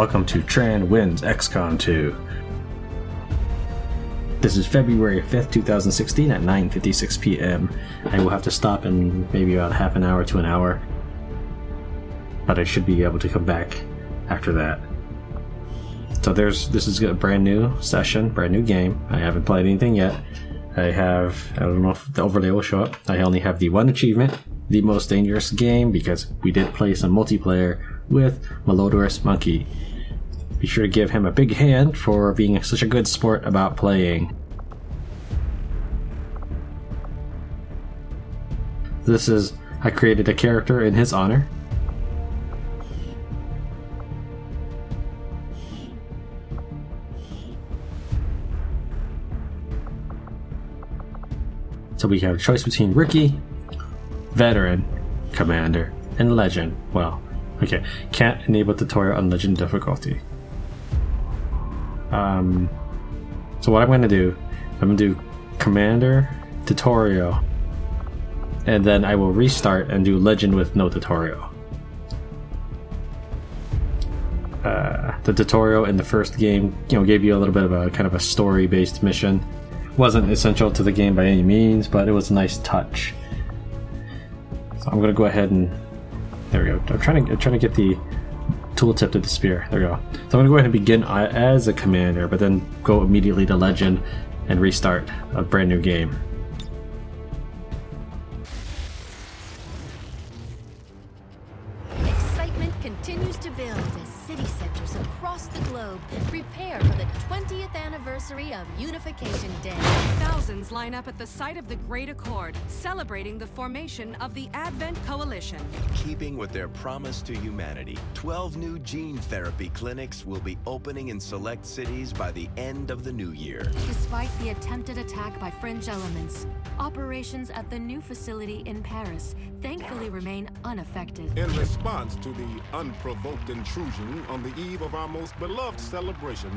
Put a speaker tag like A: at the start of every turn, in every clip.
A: welcome to Tran Wins XCOM 2. This is February 5th, 2016 at 9:56 p.m. I will have to stop in maybe about half an hour to an hour, but I should be able to come back after that. So this is a brand new session, brand new game. I haven't played anything yet. I don't know if the overlay will show up. I only have the one achievement, the most dangerous game, because we did play some multiplayer with Malodorous Monkey. Be sure to give him a big hand for being such a good sport about playing. I created a character in his honor. So we have a choice between Rookie, Veteran, Commander, and Legend. Well, okay, can't enable tutorial on Legend difficulty. So what I'm going to do, I'm going to do Commander, Tutorial, and then I will restart and do Legend with no tutorial. The tutorial in the first game, gave you a little bit of a kind of a story-based mission. Wasn't essential to the game by any means, but it was a nice touch. So I'm going to go ahead and there we go. I'm trying to get the tooltip to the spear. There we go. So I'm going to go ahead and begin as a commander, but then go immediately to Legend and restart a brand new game.
B: Excitement continues to build as city centers across the globe prepare for the 20th anniversary of Unification Day.
C: Thousands line up at the site of the Great Accord, celebrating the formation of the Advent Coalition.
D: Keeping with their promise to humanity, 12 new gene therapy clinics will be opening in select cities by the end of the new year.
B: Despite the attempted attack by fringe elements, operations at the new facility in Paris thankfully remain unaffected.
E: In response to the unprovoked intrusion on the eve of our most beloved celebration,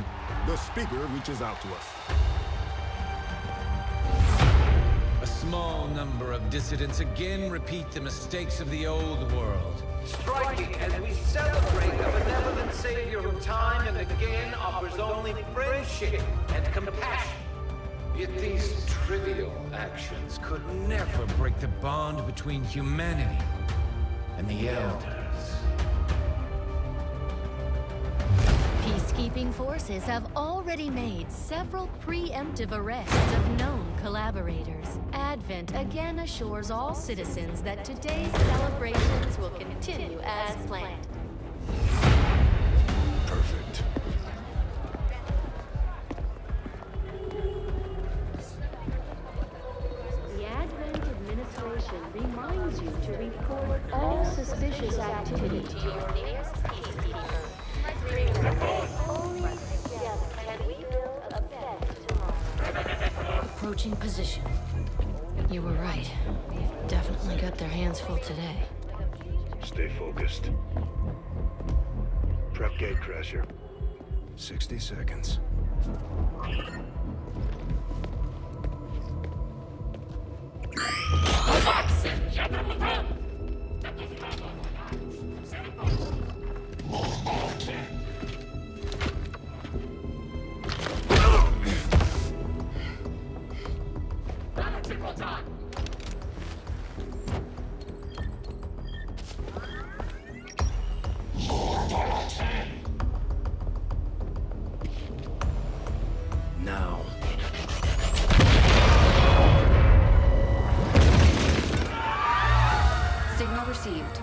E: the speaker reaches out to us.
F: A small number of dissidents again repeat the mistakes of the old world.
G: Striking as we celebrate the benevolent savior who time and again offers only friendship and compassion.
F: Yet these trivial actions could never break the bond between humanity and the Elders.
B: Peacekeeping forces have already made several preemptive arrests of known collaborators. Advent again assures all citizens that today's celebrations will continue as planned.
D: Perfect.
H: The Advent administration reminds you to report all suspicious activity to your nearest peacekeeper. Only together can we build a better tomorrow.
B: Approaching position. You were right. They've definitely got their hands full today.
I: Stay focused. Prep Gatecrasher.
D: 60 seconds. Now.
C: Signal received.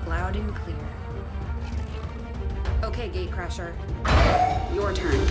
C: Loud and clear. Okay, Gatecrasher. Your turn.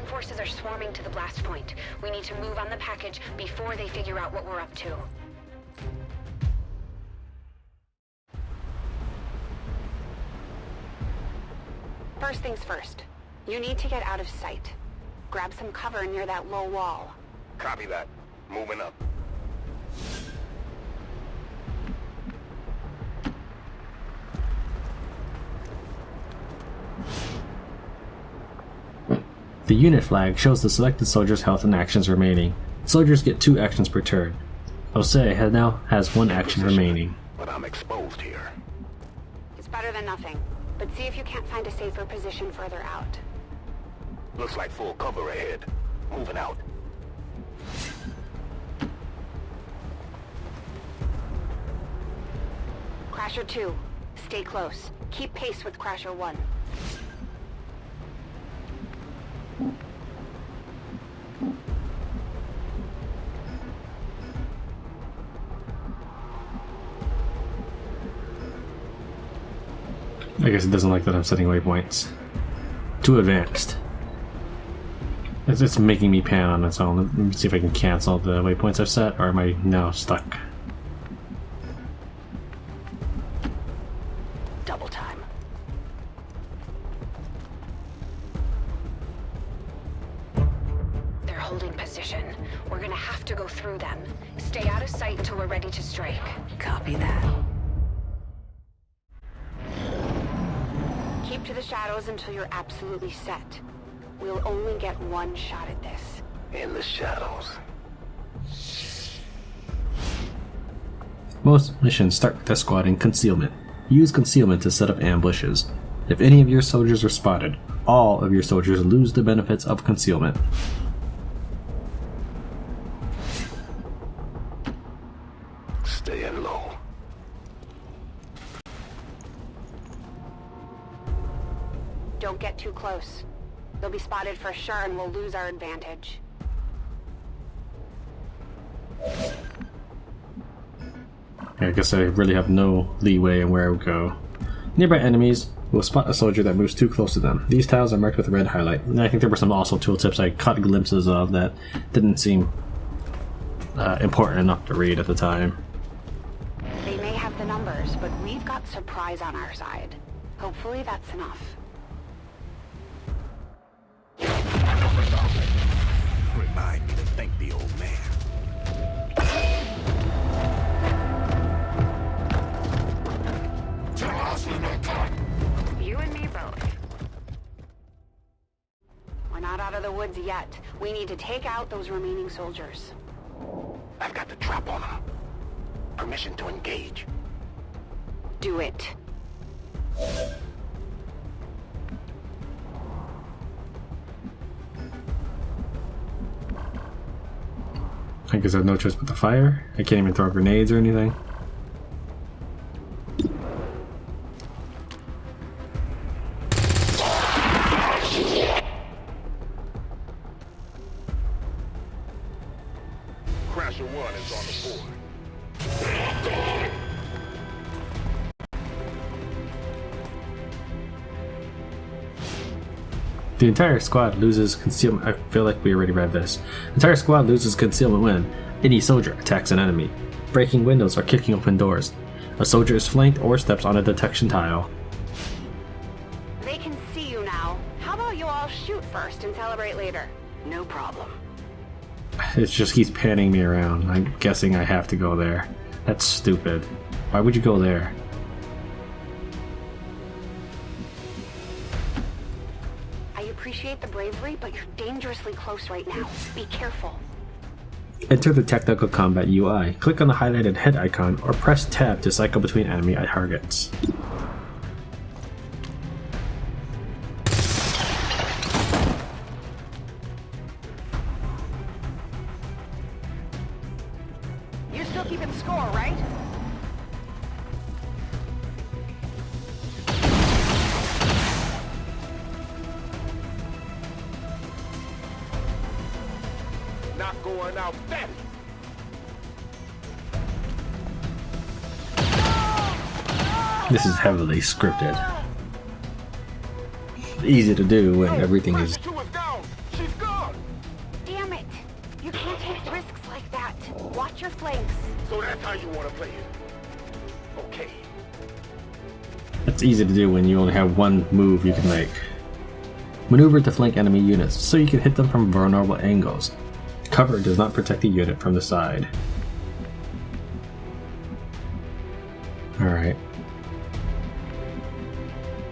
J: Forces are swarming to the blast point. We need to move on the package before they figure out what we're up to. First things first. You need to get out of sight. Grab some cover near that low wall.
I: Copy that. Moving up.
A: The unit flag shows the selected soldier's health and actions remaining. Soldiers get 2 actions per turn. Osei now has 1 action remaining.
I: But I'm exposed here.
J: It's better than nothing, but see if you can't find a safer position further out.
I: Looks like full cover ahead. Moving out.
J: Crasher 2, stay close. Keep pace with Crasher 1.
A: I guess it doesn't like that I'm setting waypoints. Too advanced. It's making me pan on its own. Let me see if I can cancel the waypoints I've set, or am I now stuck?
J: Double time. They're holding position. We're gonna have to go through them. Stay out of sight until we're ready to strike.
C: Copy that.
J: Keep to the shadows until you're absolutely set. We'll only get 1 shot at this.
I: In the shadows.
A: Most missions start with a squad in concealment. Use concealment to set up ambushes. If any of your soldiers are spotted, all of your soldiers lose the benefits of concealment.
I: Staying low.
J: Don't get too close. They'll be spotted for sure and we'll lose our advantage.
A: I guess I really have no leeway in where I would go. Nearby enemies will spot a soldier that moves too close to them. These tiles are marked with a red highlight. And I think there were some also tooltips I caught glimpses of that didn't seem important enough to read at the time.
J: They may have the numbers, but we've got surprise on our side. Hopefully that's enough.
I: Remind me to thank the old man.
J: You and me both. We're not out of the woods yet. We need to take out those remaining soldiers.
I: I've got the trap on them. Permission to engage.
J: Do it.
A: I guess I have no choice but to fire. I can't even throw grenades or anything.
I: Crasher 1 is on the board.
A: The entire squad loses concealment. I feel like we already read this. The entire squad loses concealment when any soldier attacks an enemy, breaking windows or kicking open doors. A soldier is flanked or steps on a detection tile.
J: They can see you now. How about you all shoot first and celebrate later? No problem.
A: It just keeps panning me around. I'm guessing I have to go there. That's stupid. Why would you go there?
J: I appreciate the bravery, but you're dangerously close right now. Be careful.
A: Enter the Tactical Combat UI. Click on the highlighted head icon or press tab to cycle between enemy targets.
J: You're still keeping score, right?
I: Not going out that.
A: This is heavily scripted. Easy to do when everything is...
I: Crasher 2 is down. She's gone.
J: Damn it! You can't take risks like that. Watch your flanks.
I: So that's how you want to play it. Okay.
A: It's easy to do when you only have one move you can make. Maneuver to flank enemy units so you can hit them from vulnerable angles. Cover does not protect the unit from the side. Alright.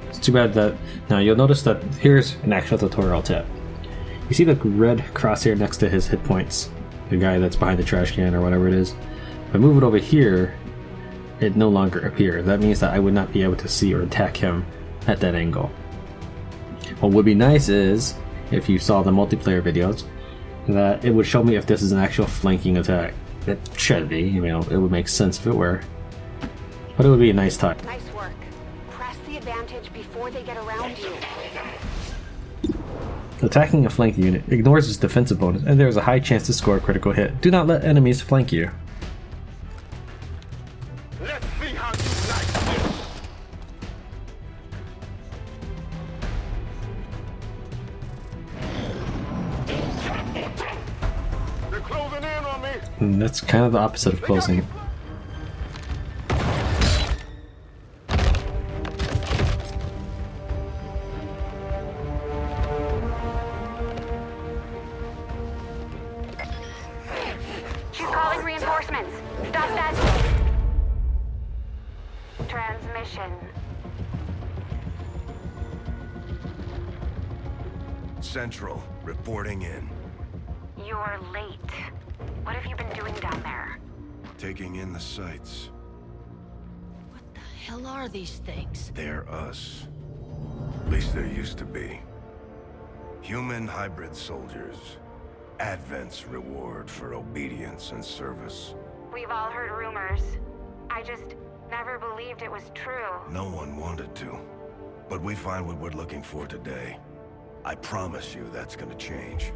A: It's too bad that... Now you'll notice that here's an actual tutorial tip. You see the red crosshair next to his hit points? The guy that's behind the trash can or whatever it is. If I move it over here, it no longer appears. That means that I would not be able to see or attack him at that angle. What would be nice is, if you saw the multiplayer videos, that it would show me if this is an actual flanking attack. It should be, you know, it would make sense if it were. But it would be a nice touch.
J: Nice work. Press the advantage before they get around you.
A: Attacking a flank unit ignores its defensive bonus, and there is a high chance to score a critical hit. Do not let enemies flank you.
I: Let's see how you like this. They're closing in on me.
A: And that's kind of the opposite of closing.
J: She's calling reinforcements. Stop that. Transmission.
D: Central, reporting in.
J: You're late. What have you been doing down there?
D: Taking in the sights.
B: What the hell are these things?
D: They're us. At least there used to be. Human hybrid soldiers. Advent's reward for obedience and service.
J: We've all heard rumors. I just never believed it was true.
D: No one wanted to. But we find what we're looking for today. I promise you that's gonna change.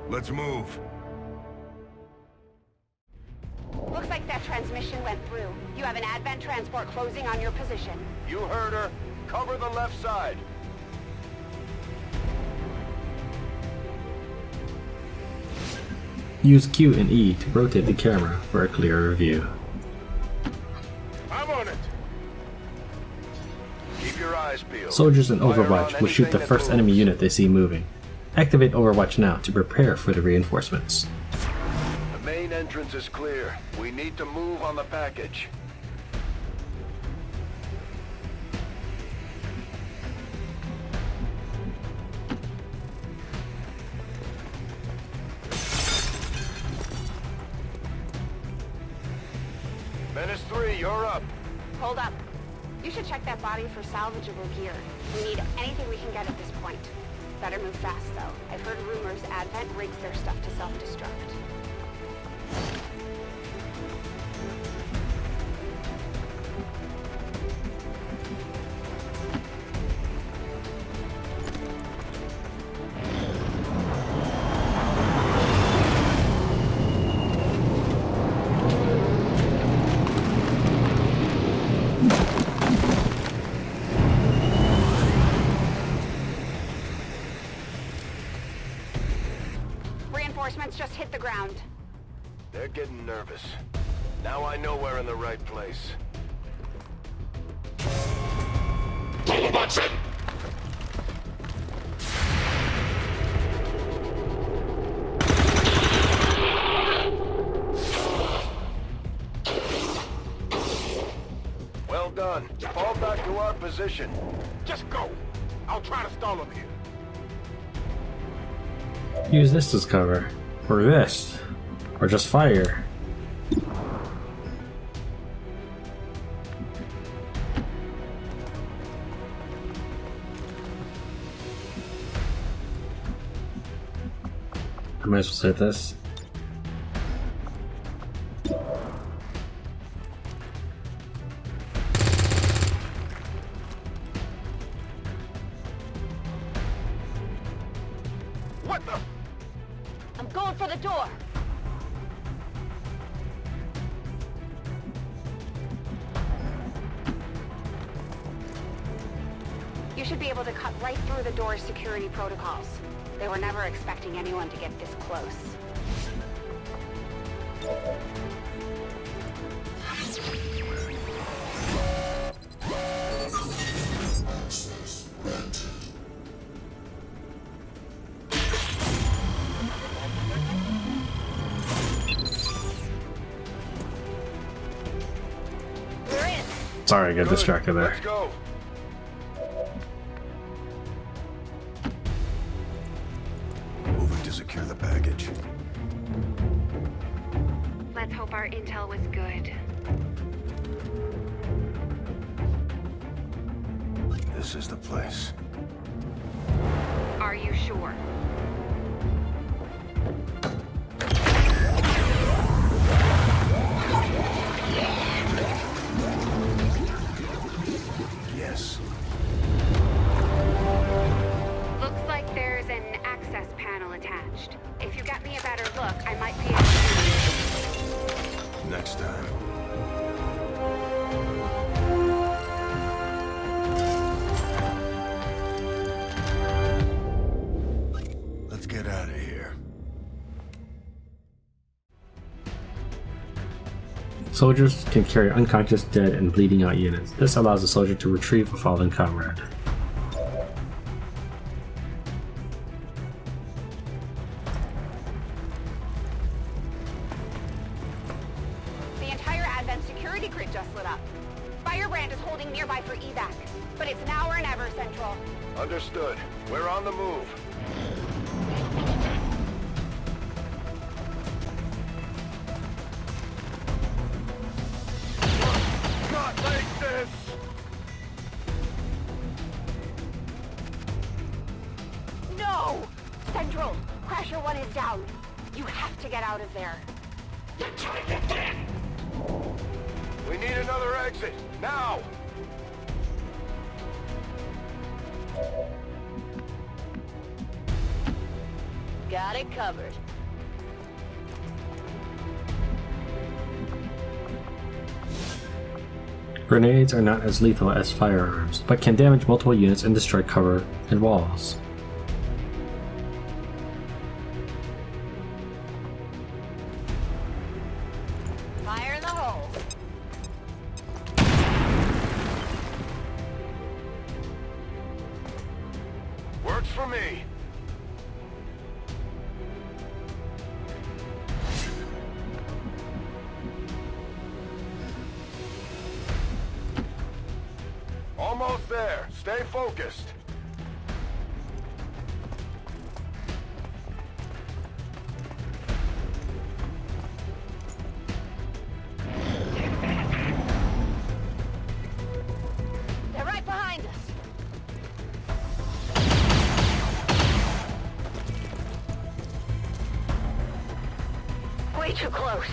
D: Let's move.
J: Looks like that transmission went through. You have an Advent transport closing on your position.
I: You heard her. Cover the left side.
A: Use Q and E to rotate the camera for a clearer view.
I: I'm on it. Keep your eyes peeled.
A: Soldiers in
I: Fire on
A: Overwatch will shoot the
I: anything that
A: first enemy
I: moves.
A: unit they see moving. Activate Overwatch now to prepare for the reinforcements.
I: The main entrance is clear. We need to move on the package. Menace 3, you're up.
J: Hold up. You should check that body for salvageable gear. We need anything we can get at this point. Better move fast, though. I've heard rumors Advent rigs their stuff to self-destruct. Reinforcements just hit the ground.
I: They're getting nervous. Now I know we're in the right place. Well done. Fall back to our position. Just go. I'll try to stall them here.
A: Use this as cover. Or this. Or just fire. I might as well say this.
I: What the?
J: I'm going for the door. You should be able to cut right through the door's security protocols. They were never expecting anyone to get this close.
A: Sorry, I got distracted there.
D: Let's go. Moving to secure the package.
J: Let's hope our intel was good.
D: This is the place.
J: Are you sure?
D: Yes.
J: Looks like there's an access panel attached. If you get me a better look, I might be able to...
D: Next time. Let's get out of here.
A: Soldiers can carry unconscious, dead, and bleeding out units. This allows the soldier to retrieve a fallen comrade.
J: The entire Advent security grid just lit up. Firebrand is holding nearby for evac, but it's now or never, Central.
D: Understood. We're on the move. Not like this!
J: No! Central, Crasher 1 is down. You have to get out of there.
D: We need another exit, now!
H: Got it covered.
A: Grenades are not as lethal as firearms, but can damage multiple units and destroy cover and walls.
H: Fire in the hole.
D: Works for me. Almost there. Stay focused.
H: They're right behind us.
J: Way too close.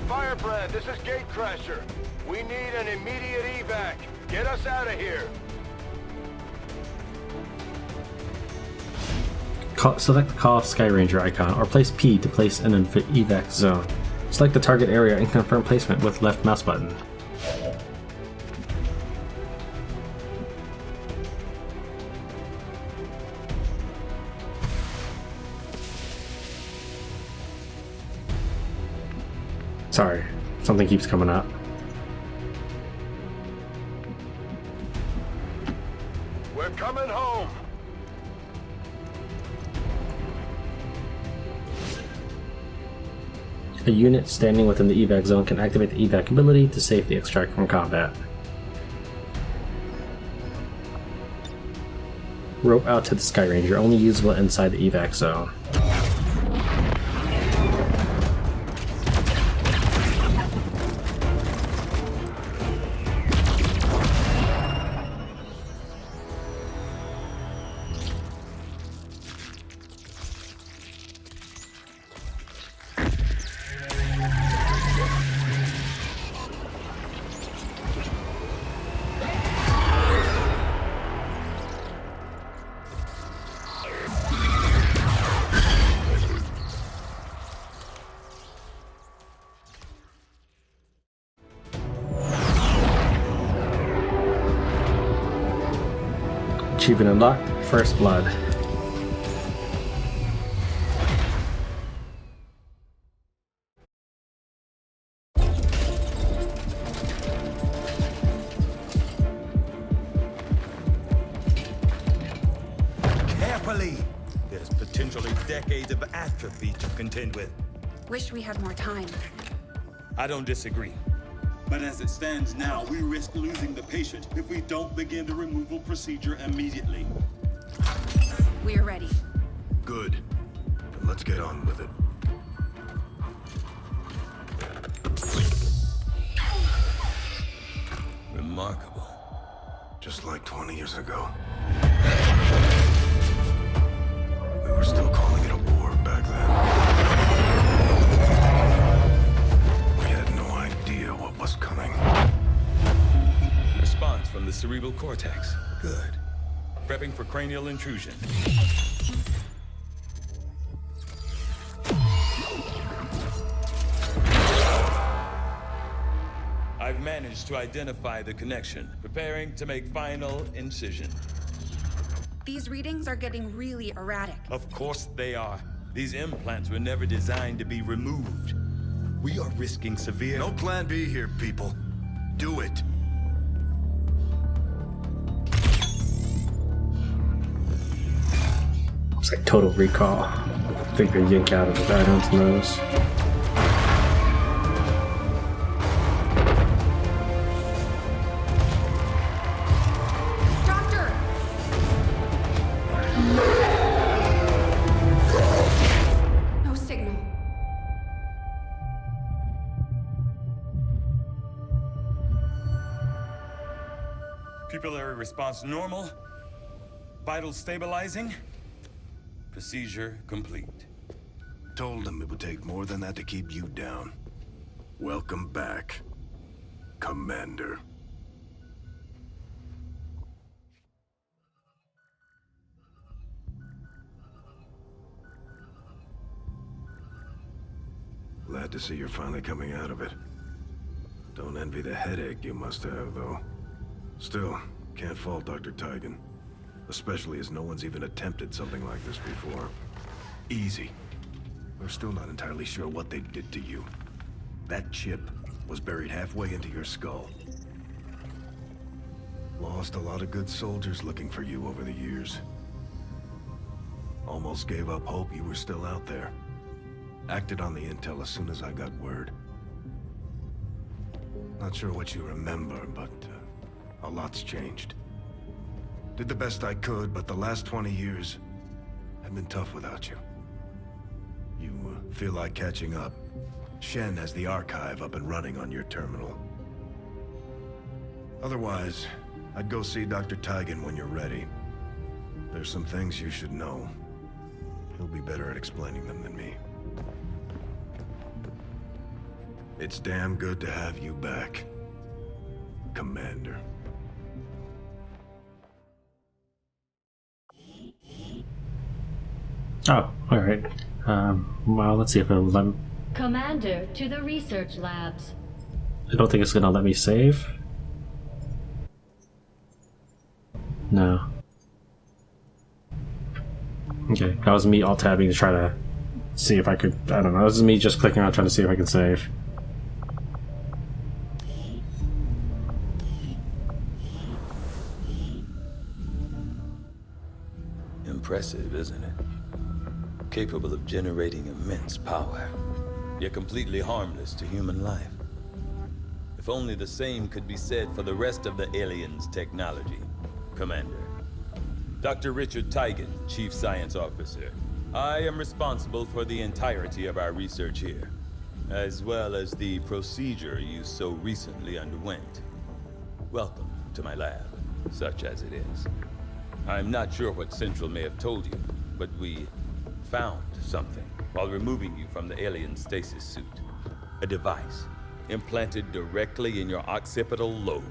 D: Firebrand, this is Gatecrasher. We need an immediate evac. Get us out of here.
A: Select the Call of Skyranger icon, or place P to place an evac zone. Select the target area and confirm placement with left mouse button. Sorry, something keeps coming up.
D: We're coming home.
A: A unit standing within the evac zone can activate the evac ability to safely extract from combat. Rope out to the Skyranger, only usable inside the evac zone. Achievement unlocked, First Blood.
K: decades of atrophy to contend with.
C: Wish we had more time.
K: I don't disagree.
L: But as it stands now, we risk losing the patient if we don't begin the removal procedure immediately.
C: We're ready.
D: Good. Then let's get on with it.
F: Remarkable.
D: Just like 20 years ago. We were still calling it a war back then. We had no idea what was coming.
K: Response from the cerebral cortex. Good. Prepping for cranial intrusion. I've managed to identify the connection. Preparing to make final incision.
C: These readings are getting really erratic.
K: Of course they are. These implants were never designed to be removed. We are risking severe...
D: No plan B here, people. Do it.
A: It's like Total Recall. I think they yank out of the Dino's nose.
C: Doctor! No signal.
K: Pupillary response normal. Vital stabilizing. Procedure complete.
D: Told them it would take more than that to keep you down. Welcome back, Commander. Glad to see you're finally coming out of it. Don't envy the headache you must have, though. Still, can't fault Dr. Tigan. Especially as no one's even attempted something like this before. Easy. We're still not entirely sure what they did to you. That chip was buried halfway into your skull. Lost a lot of good soldiers looking for you over the years. Almost gave up hope you were still out there. Acted on the intel as soon as I got word. Not sure what you remember, but a lot's changed. Did the best I could, but the last 20 years have been tough without you. You feel like catching up. Shen has the archive up and running on your terminal. Otherwise, I'd go see Dr. Tigan when you're ready. There's some things you should know. He'll be better at explaining them than me. It's damn good to have you back, Commander.
A: Oh, alright. Well, let's see if it'll let me...
H: Commander, to the research labs.
A: I don't think it's gonna let me save. No. Okay, that was me alt-tabbing to try to see if I could... I don't know, this is me just clicking around trying to see if I can save.
K: Impressive, isn't it? Capable of generating immense power, yet completely harmless to human life. If only the same could be said for the rest of the aliens' technology, Commander. Dr. Richard Tigan, Chief Science Officer. I am responsible for the entirety of our research here, as well as the procedure you so recently underwent. Welcome to my lab, such as it is. I'm not sure what Central may have told you, but we found something while removing you from the alien stasis suit. A device implanted directly in your occipital lobe.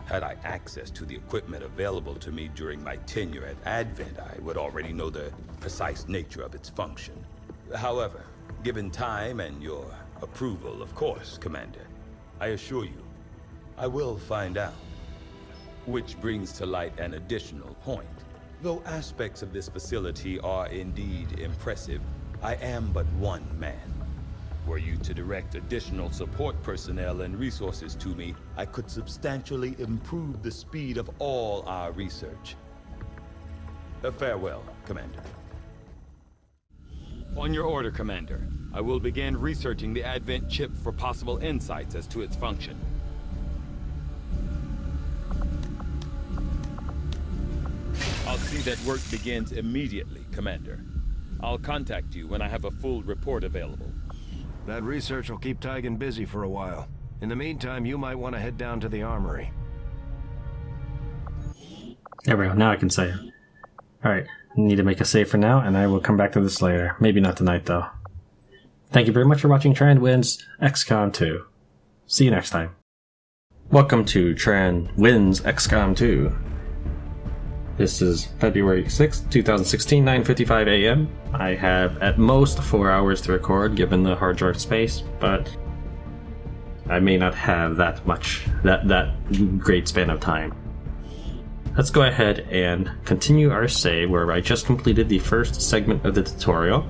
K: Had I access to the equipment available to me during my tenure at Advent, I would already know the precise nature of its function. However, given time and your approval, of course, Commander, I assure you, I will find out. Which brings to light an additional point. Though aspects of this facility are indeed impressive, I am but one man. Were you to direct additional support personnel and resources to me, I could substantially improve the speed of all our research. Farewell, Commander. On your order, Commander. I will begin researching the Advent chip for possible insights as to its function. I'll see that work begins immediately, Commander. I'll contact you when I have a full report available.
M: That research will keep Tigan busy for a while. In the meantime, you might want to head down to the armory.
A: There we go. Now I can save. Alright, need to make a save for now, and I will come back to this later. Maybe not tonight, though. Thank you very much for watching Tran Wins XCOM 2. See you next time. Welcome to Tran Wins XCOM 2. This is February 6th, 2016, 9:55 a.m. I have at most 4 hours to record, given the hard drive space, but I may not have that great span of time. Let's go ahead and continue our save where I just completed the first segment of the tutorial.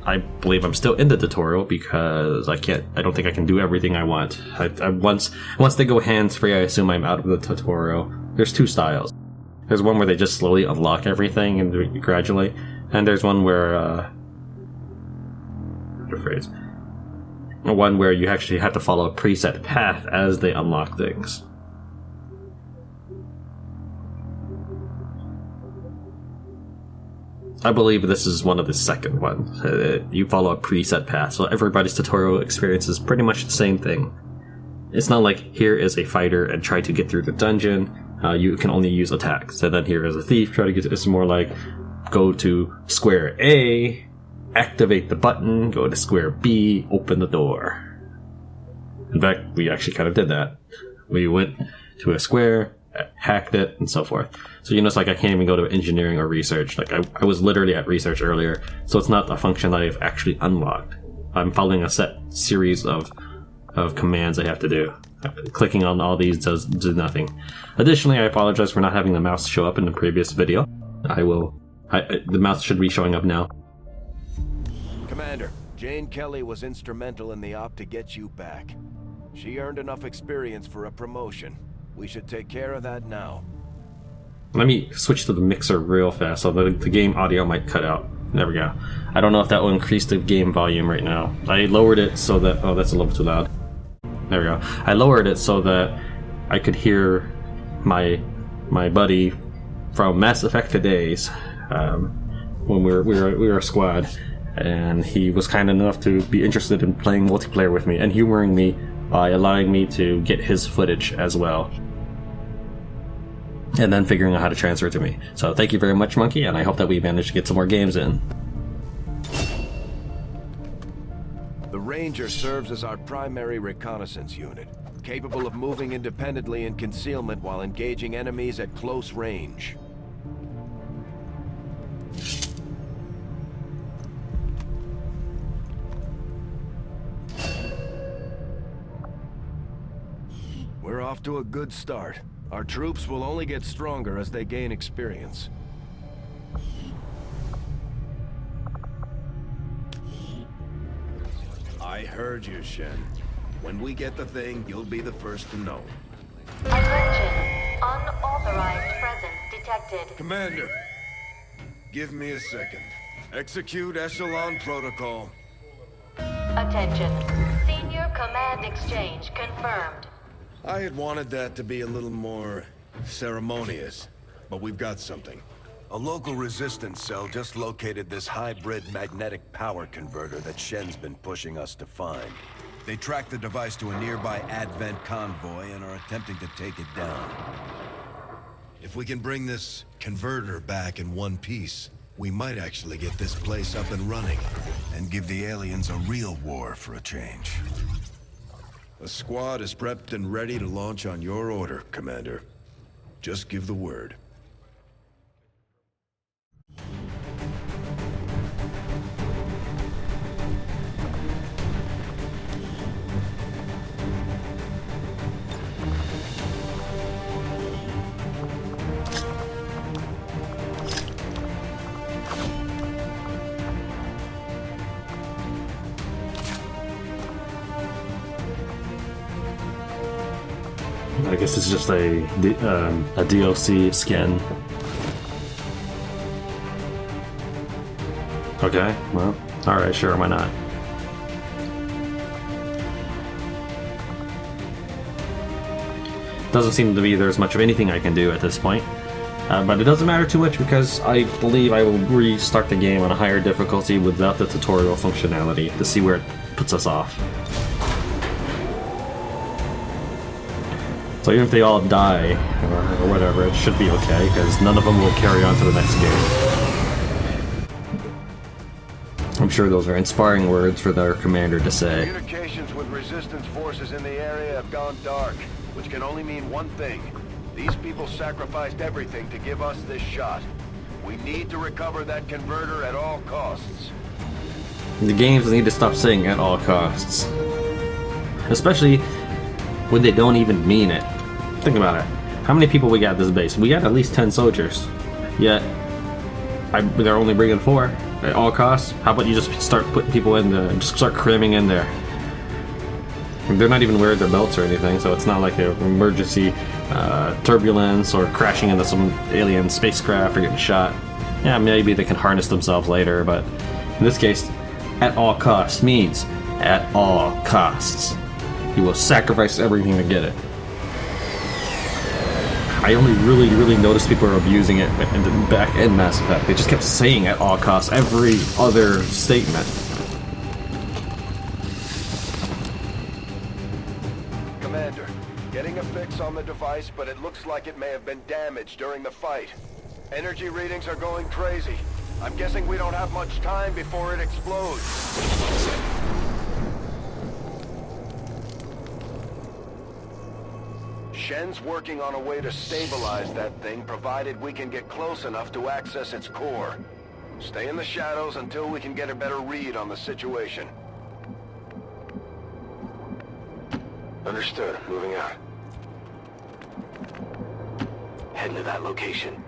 A: I believe I'm still in the tutorial because I don't think I can do everything I want. Once they go hands-free, I assume I'm out of the tutorial. There's two styles. There's one where they just slowly unlock everything and gradually, and there's one where, one where you actually have to follow a preset path as they unlock things. I believe this is one of the second ones. You follow a preset path, so everybody's tutorial experience is pretty much the same thing. It's not like here is a fighter and try to get through the dungeon. You can only use attacks. So then here is a thief, try to get. It's more like go to square A, activate the button, go to square B, open the door. In fact, we actually kind of did that. We went to a square, hacked it, and so forth. So you notice, like, I can't even go to engineering or research. Like, I was literally at research earlier, so it's not a function that I've actually unlocked. I'm following a set series of commands I have to do. Clicking on all these does nothing. Additionally, I apologize for not having the mouse show up in the previous video. The mouse should be showing up now.
M: Commander, Jane Kelly was instrumental in the op to get you back. She earned enough experience for a promotion. We should take care of that now.
A: Let me switch to the mixer real fast so the game audio might cut out. There we go. I don't know if that will increase the game volume right now. I lowered it so that... Oh, that's a little too loud. There we go. I lowered it so that I could hear my buddy from Mass Effect days when we were a squad, and he was kind enough to be interested in playing multiplayer with me and humoring me by allowing me to get his footage as well, and then figuring out how to transfer it to me. So thank you very much, Monkey, and I hope that we manage to get some more games in.
M: The Ranger serves as our primary reconnaissance unit, capable of moving independently in concealment while engaging enemies at close range. We're off to a good start. Our troops will only get stronger as they gain experience. I heard you, Shen. When we get the thing, you'll be the first to know.
H: Attention. Unauthorized presence detected.
D: Commander, give me a second. Execute Echelon Protocol.
H: Attention. Senior command exchange confirmed.
D: I had wanted that to be a little more ceremonious, but we've got something.
M: A local resistance cell just located this hybrid magnetic power converter that Shen's been pushing us to find. They tracked the device to a nearby Advent convoy and are attempting to take it down.
D: If we can bring this converter back in one piece, we might actually get this place up and running and give the aliens a real war for a change. The squad is prepped and ready to launch on your order, Commander. Just give the word.
A: I guess it's just a DLC skin. Okay, well, Alright, sure, why not? Doesn't seem to be there's much of anything I can do at this point. But it doesn't matter too much because I believe I will restart the game on a higher difficulty without the tutorial functionality to see where it puts us off. So even if they all die, or whatever, it should be okay, because none of them will carry on to the next game. I'm sure those are inspiring words for their commander to say.
M: Communications with resistance forces in the area have gone dark, which can only mean one thing. These people sacrificed everything to give us this shot. We need to recover that converter at all costs.
A: The games need to stop saying at all costs. Especially when they don't even mean it. Think about it. How many people we got at this base? We got at least 10 soldiers. Yet, they're only bringing 4 at all costs. How about you just start putting people in just start cramming in there. They're not even wearing their belts or anything, so it's not like an emergency turbulence or crashing into some alien spacecraft or getting shot. Yeah, maybe they can harness themselves later, but in this case, at all costs means at all costs. You will sacrifice everything to get it. I only really noticed people are abusing it back in Mass Effect. They just kept saying at all costs every other statement.
M: Getting a fix on the device, but it looks like it may have been damaged during the fight. Energy readings are going crazy. I'm guessing we don't have much time before it explodes. Shen's working on a way to stabilize that thing, provided we can get close enough to access its core. Stay in the shadows until we can get a better read on the situation. Understood. Moving out. Heading to that location.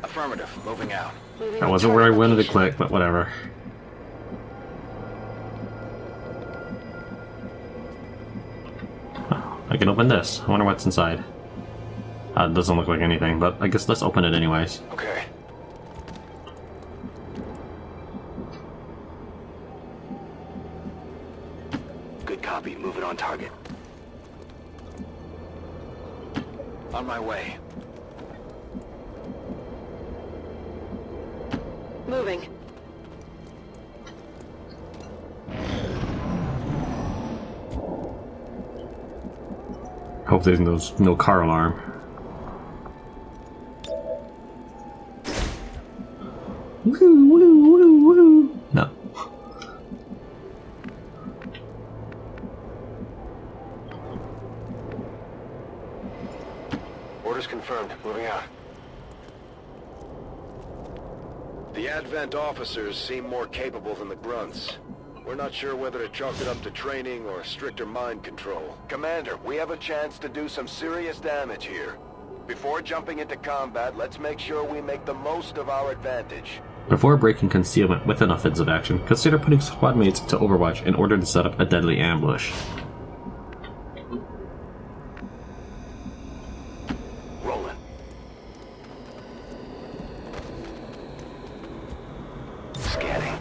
M: Affirmative. Moving out.
A: That wasn't where I wanted to click, but whatever. Oh, I can open this. I wonder what's inside. It doesn't look like anything, but I guess let's open it anyways.
M: Okay. Good copy. Moving on target. On my way.
J: Moving.
A: Hope there's no car alarm. Woo, woo, woo, woo. No.
M: Orders confirmed. Moving out. The Advent officers seem more capable than the grunts. We're not sure whether to chalk it up to training or stricter mind control. Commander, we have a chance to do some serious damage here. Before jumping into combat, let's make sure we make the most of our advantage.
A: Before breaking concealment with an offensive action, consider putting squad mates to Overwatch in order to set up a deadly ambush.
M: Rolling. Scanning.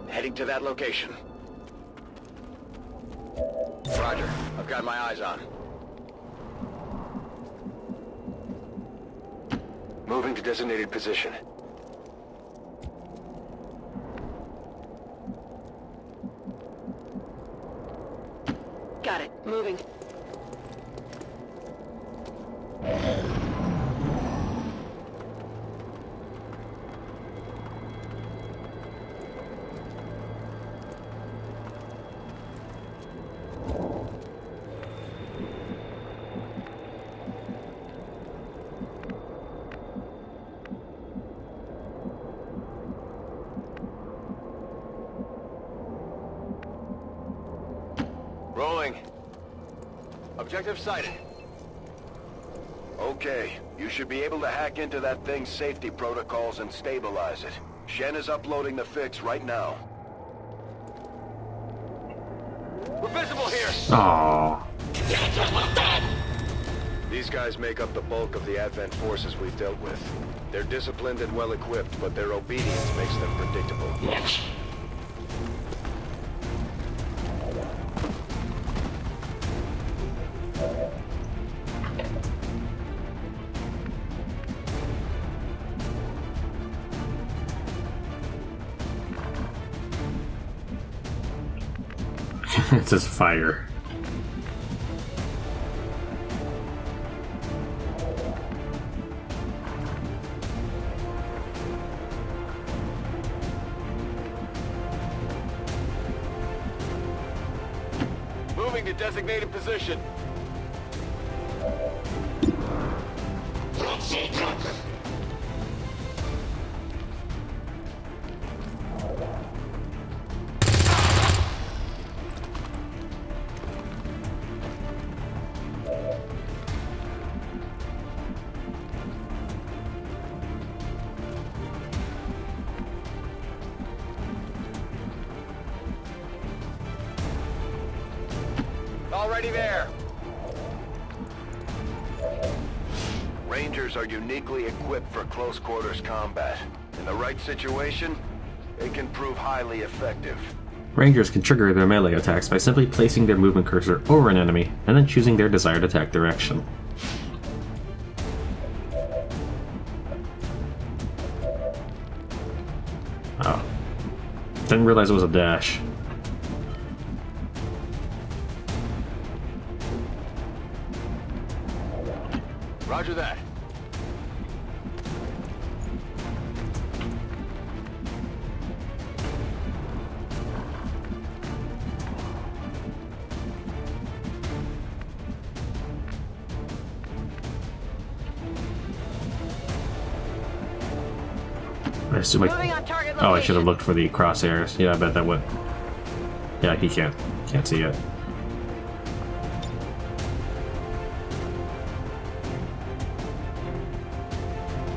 M: Heading to that location. Roger. I've got my eyes on. Moving to designated position.
J: Got it. Moving.
M: Rolling. Objective sighted. Okay, you should be able to hack into that thing's safety protocols and stabilize it. Shen is uploading the fix right now.
A: Aww.
M: These guys make up the bulk of the Advent forces we've dealt with. They're disciplined and well-equipped, but their obedience makes them predictable.
A: It says fire.
M: Moving to designated position. Already there. Rangers are uniquely equipped for close quarters combat. In the right situation, they can prove highly effective.
A: Rangers can trigger their melee attacks by simply placing their movement cursor over an enemy and then choosing their desired attack direction. Oh. Didn't realize it was a dash.
M: Roger that.
A: I assume oh, I should have looked for the crosshairs. Yeah, I bet that would. Yeah, he can't see it.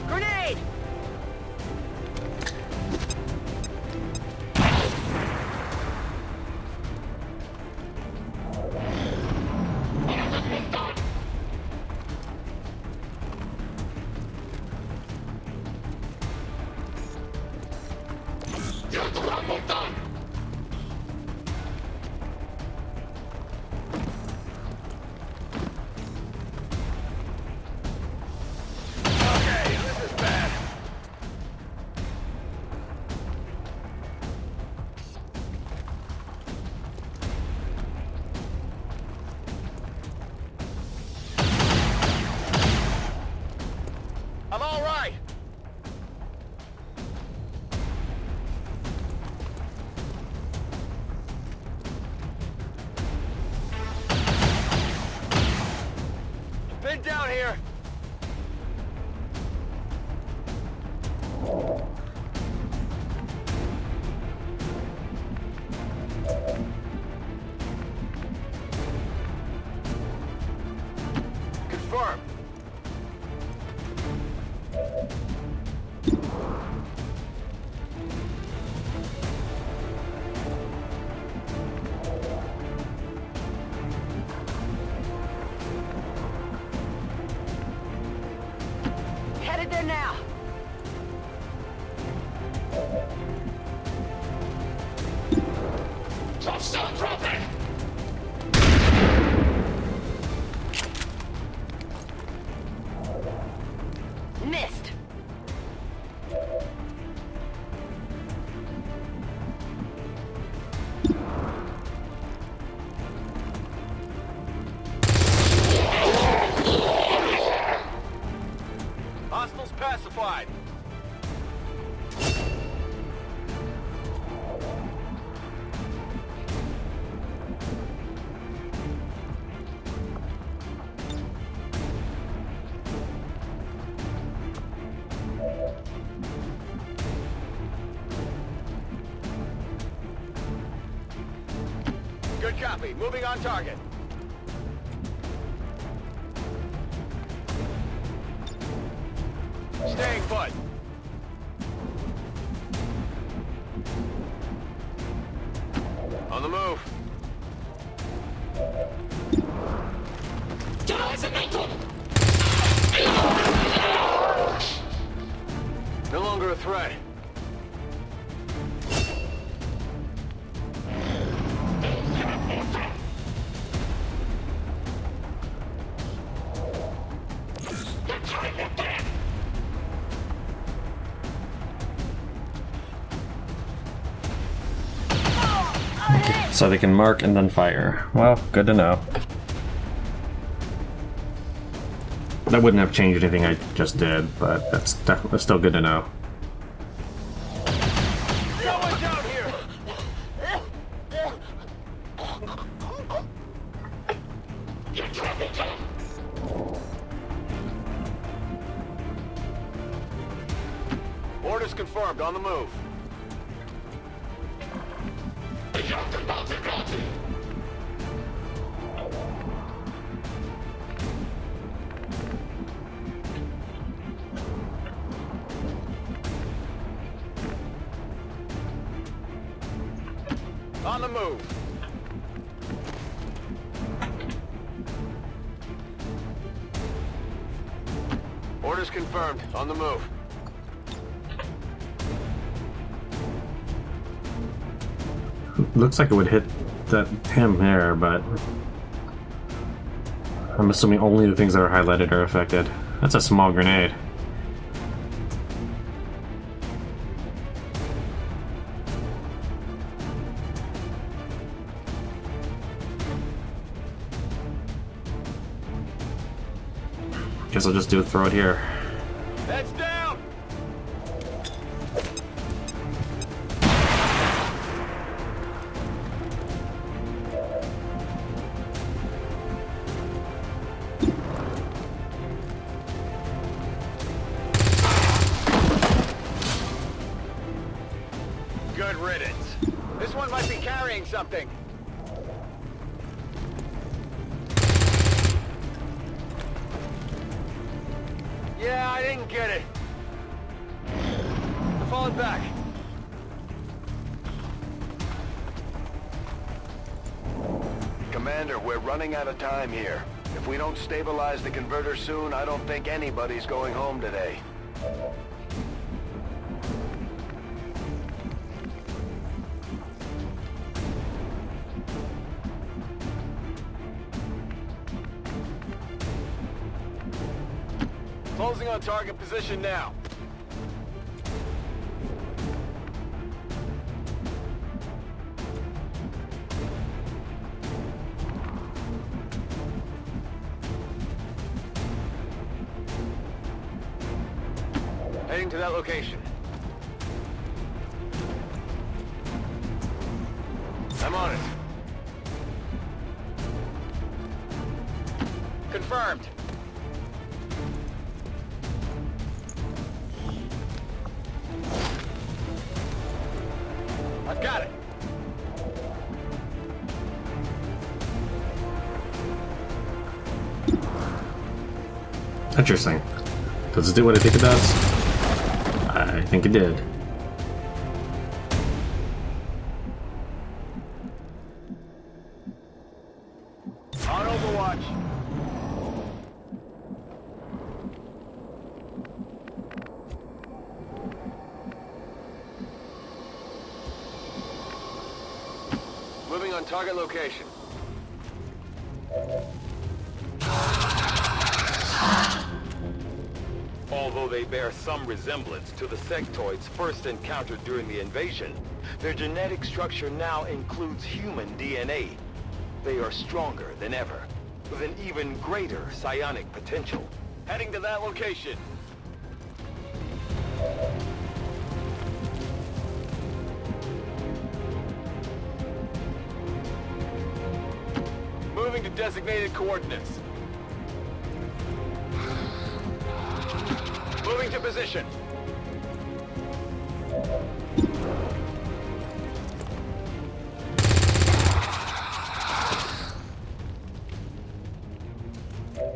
J: Grenade!
M: I'm all right. Pinned down here. Confirmed.
J: Headed there now. Missed.
M: Hostiles pacified. Good copy. Moving on target. Staying put. On the move.
G: No longer a threat.
A: So they can mark and then fire. Well, good to know. That wouldn't have changed anything I just did, but that's definitely still good to know.
G: Someone down here! Orders confirmed, on the move. On the move. Orders confirmed. On the move.
A: Looks like it would hit him there, but I'm assuming only the things that are highlighted are affected. That's a small grenade. Guess I'll just throw it here.
G: That's down! Good riddance. This one might be carrying something. Yeah, I didn't get it. I'm falling back.
M: Commander, we're running out of time here. If we don't stabilize the converter soon, I don't think anybody's going home today.
G: Closing on target position now. Heading to that location. I'm on it. Confirmed. I've got it.
A: Interesting. Does it do what I think it does? I think it did.
G: On Overwatch. Moving on target location.
K: Although they bear some resemblance to the sectoids first encountered during the invasion, their genetic structure now includes human DNA. They are stronger than ever, with an even greater psionic potential.
G: Heading to that location. Moving to designated coordinates. Moving to position.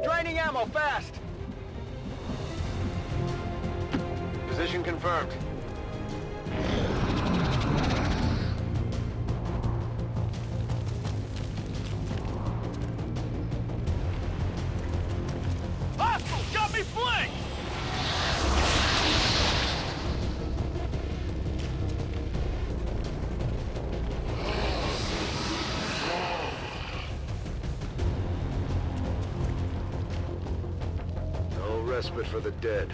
G: Draining ammo fast. Position confirmed.
D: respite for the dead.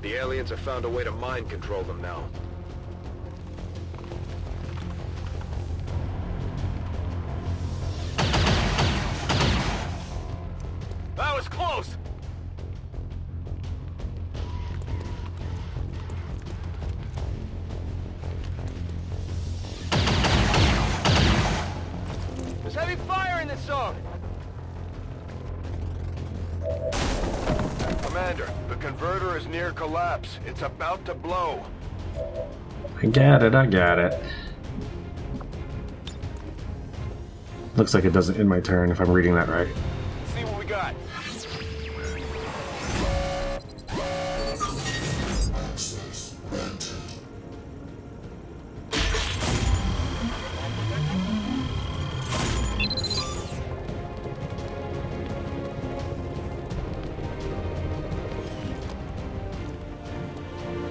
D: The aliens have found a way to mind control them now.
I: That was close! There's heavy fire in this zone!
D: Commander, the converter is near collapse. It's about to blow.
A: I got it. Looks like it doesn't end my turn if I'm reading that right.
I: Let's see what we got.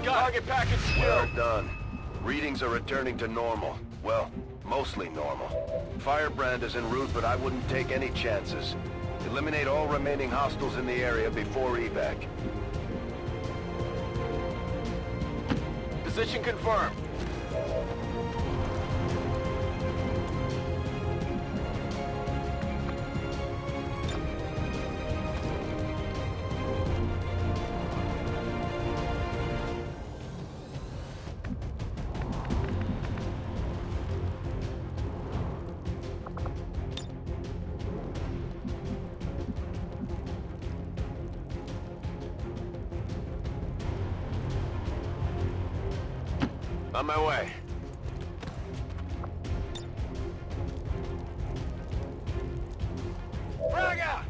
I: Target package
M: Well done. Readings are returning to normal. Well, mostly normal. Firebrand is en route, but I wouldn't take any chances. Eliminate all remaining hostiles in the area before evac.
I: Position confirmed.
D: On my way.
I: Frag out!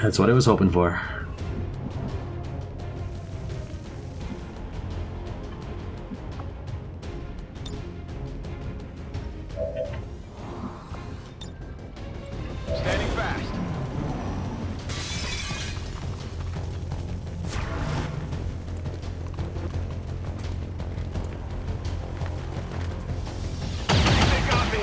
A: That's what I was hoping for.
I: Standing fast. They got me.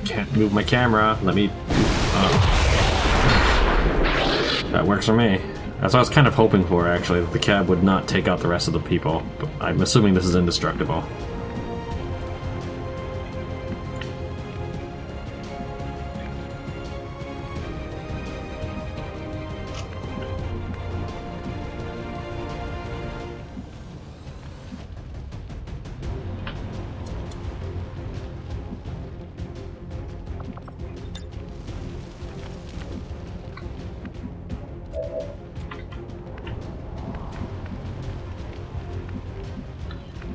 A: Can't move my camera. Let me... That works for me. That's what I was kind of hoping for, actually, that the cab would not take out the rest of the people. But I'm assuming this is indestructible.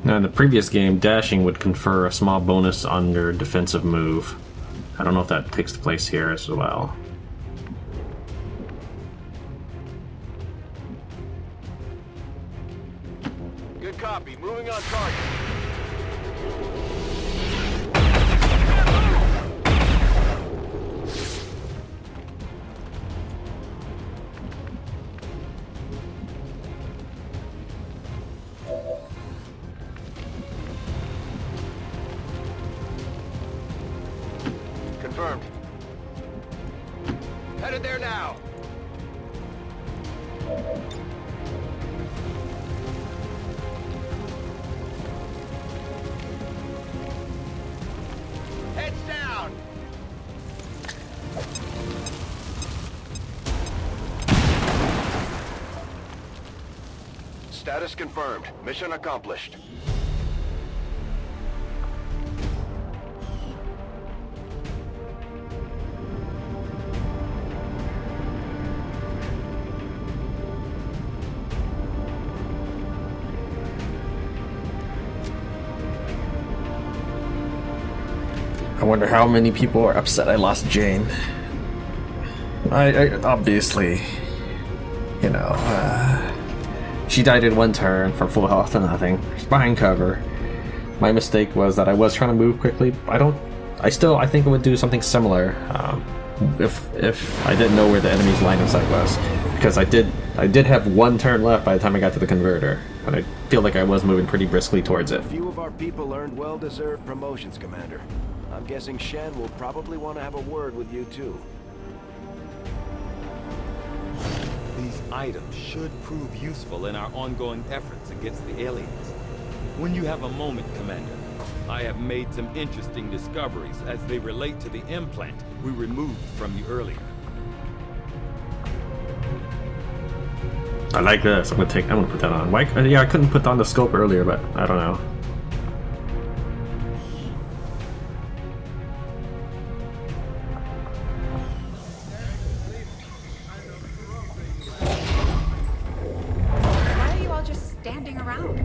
A: Now, in the previous game, dashing would confer a small bonus on your defensive move. I don't know if that takes place here as well.
I: Good copy. Moving on target. Confirmed. Headed there now. Heads down.
M: Status confirmed. Mission accomplished.
A: I wonder how many people are upset I lost Jane. I obviously, you know, she died in one turn for full health and nothing. She's behind cover. my mistake was that I was trying to move quickly. I think it would do something similar if I didn't know where the enemy's line of sight was, because I did have one turn left by the time I got to the converter, but I feel like I was moving pretty briskly towards it.
N: A few of our people earned well-deserved promotions, Commander. I'm guessing Shen will probably want to have a word with you too.
K: These items should prove useful in our ongoing efforts against the aliens. When you have a moment, Commander, I have made some interesting discoveries as they relate to the implant we removed from you earlier.
A: I like this. I'm gonna put that on. Why? Yeah, I couldn't put on the scope earlier, but I don't know.
J: Why are you all just standing around?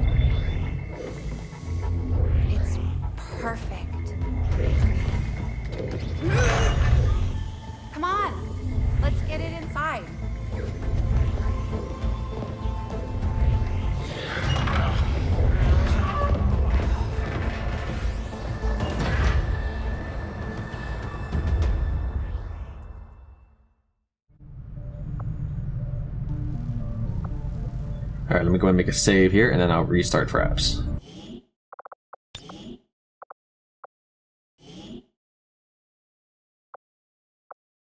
J: It's perfect. Come on, let's get it inside.
A: Alright, let me go and make a save here, and then I'll restart Fraps.